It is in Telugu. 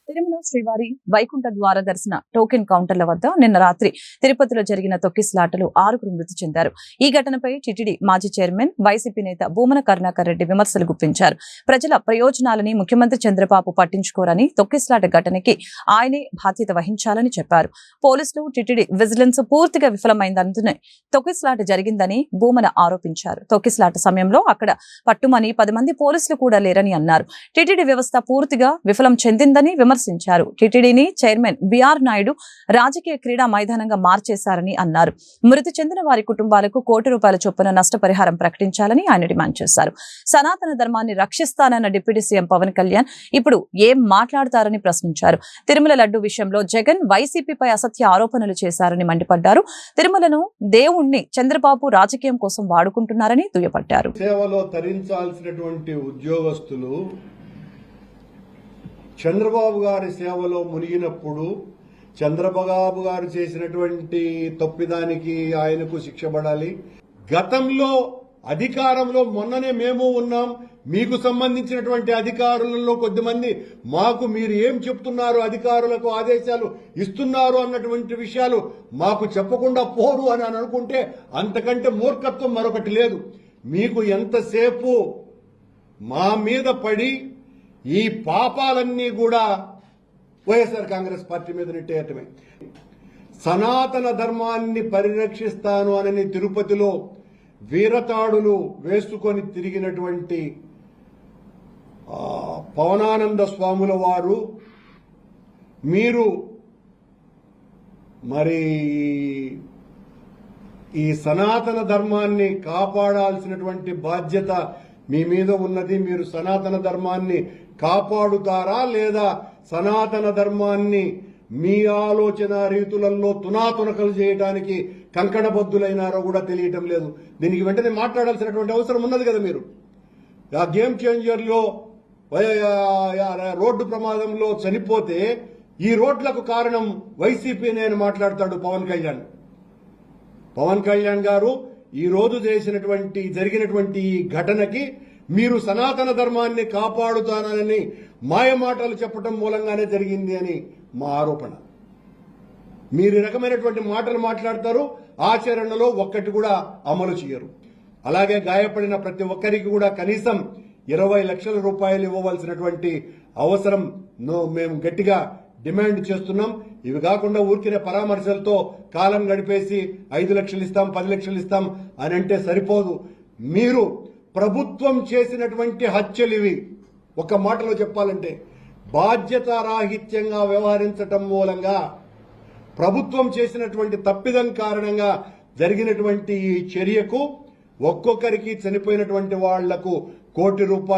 తిరుమల శ్రీవారి వైకుంఠ ద్వార దర్శన టోకెన్ కౌంటర్ల వద్ద నిన్న రాత్రి తిరుపతిలో జరిగిన తొక్కిసలాటలో 6 మృతి చెందారు. ఈ ఘటనపై టిటిడి మాజీ చైర్మన్ వైసీపీ నేత భూమన కరుణాకర్ రెడ్డి విమర్శలు గుప్పించారు. ప్రజల ప్రయోజనాలని ముఖ్యమంత్రి చంద్రబాబు పట్టించుకోరని, తొక్కిసలాట ఘటనకి ఆయనే బాధ్యత వహించాలని చెప్పారు. పోలీసులు, టిటిడి విజిలెన్స్ పూర్తిగా విఫలమైందని, తొక్కిసలాట జరిగిందని భూమన ఆరోపించారు. తొక్కిసలాట సమయంలో అక్కడ పట్టుమని 10 మంది పోలీసులు కూడా లేరని అన్నారు. టిటిడి వ్యవస్థ పూర్తిగా విఫలం చెందిందని విమర్శించారు. టిటిడిని చైర్మన్ బిఆర్ నాయుడు రాజకీయ క్రీడా మైదానంగా మార్చేశారని అన్నారు. మృతి చెందిన వారి కుటుంబాలకు ₹1 కోటి చొప్పున నష్టపరిహారం ప్రకటించాలని ఆయన డిమాండ్ చేశారు. సనాతన ధర్మాన్ని రక్షిస్తానన్న డిప్యూటీ సీఎం పవన్ కళ్యాణ్ ఇప్పుడు ఏం మాట్లాడతారని ప్రశ్నించారు. తిరుమల లడ్డు విషయంలో జగన్ వైసీపీపై అసత్య ఆరోపణలు చేశారని మండిపడ్డారు. తిరుమలను దేవుణ్ణి చంద్రబాబు రాజకీయం కోసం వాడుకుంటున్నారని దుయ్యబట్టారు. సేవలో తరించాల్సినటువంటి ఉద్యోగస్తులు చంద్రబాబు గారి సేవలో మునిగినప్పుడు చంద్రబాబు గారు చేసినటువంటి తప్పిదానికి ఆయనకు శిక్ష పడాలి. గతంలో అధికారంలో మొన్ననే మేము ఉన్నాం, మీకు సంబంధించినటువంటి అధికారులలో కొద్దిమంది మాకు మీరు ఏం చెప్తున్నారు, అధికారులకు ఆదేశాలు ఇస్తున్నారు అన్నటువంటి విషయాలు మాకు చెప్పకుండా పోరు అని అనుకుంటే అంతకంటే మూర్ఖత్వం మరొకటి లేదు. మీకు ఎంతసేపు మా మీద పడి ఈ పాపాలన్నీ కూడా వైఎస్ఆర్ కాంగ్రెస్ పార్టీ మీద నెట్టేయటమే. సనాతన ధర్మాన్ని పరిరక్షిస్తాను అని తిరుపతిలో వీరతాడులు వేసుకొని తిరిగినటువంటి పవనానంద స్వాముల వారు మీరు మరి ఈ సనాతన ధర్మాన్ని కాపాడాల్సినటువంటి బాధ్యత మీ మీద ఉన్నది. మీరు సనాతన ధర్మాన్ని కాపాడుతారా లేదా సనాతన ధర్మాన్ని మీ ఆలోచన రీతులలో తునాతునకలు చేయడానికి కంకణబద్దులైనారో కూడా తెలియటం లేదు. దీనికి వెంటనే మాట్లాడాల్సినటువంటి అవసరం ఉన్నది కదా. మీరు ఆ గేమ్ చేంజర్లో రోడ్డు ప్రమాదంలో చనిపోతే ఈ రోడ్లకు కారణం వైసీపీ అని మాట్లాడతాడు పవన్ కళ్యాణ్ గారు. ఈ రోజు జరిగినటువంటి ఈ ఘటనకి మీరు సనాతన ధర్మాన్ని కాపాడుతానని మాయమాటలు చెప్పడం మూలంగానే జరిగింది అని మా ఆరోపణ. మీరు ఈ రకమైనటువంటి మాటలు మాట్లాడతారు, ఆచరణలో ఒక్కటి కూడా అమలు చేయరు. అలాగే గాయపడిన ప్రతి ఒక్కరికి కూడా కనీసం 20 లక్షల రూపాయలు ఇవ్వవలసినటువంటి అవసరం మేము గట్టిగా డిమాండ్ చేస్తున్నాం. ఇవి కాకుండా ఊరికినే పరామర్శలతో కాలం గడిపేసి 5 లక్షలు ఇస్తాం, 10 లక్షలు ఇస్తాం అని అంటే సరిపోదు. మీరు ప్రభుత్వం చేసినటువంటి హత్యలు ఇవి. ఒక మాటలో చెప్పాలంటే బాధ్యతారాహిత్యంగా వ్యవహరించటం మూలంగా ప్రభుత్వం చేసినటువంటి తప్పిదం కారణంగా జరిగినటువంటి ఈ చర్యకు ఒక్కొక్కరికి చనిపోయినటువంటి వాళ్లకు ₹1 కోటి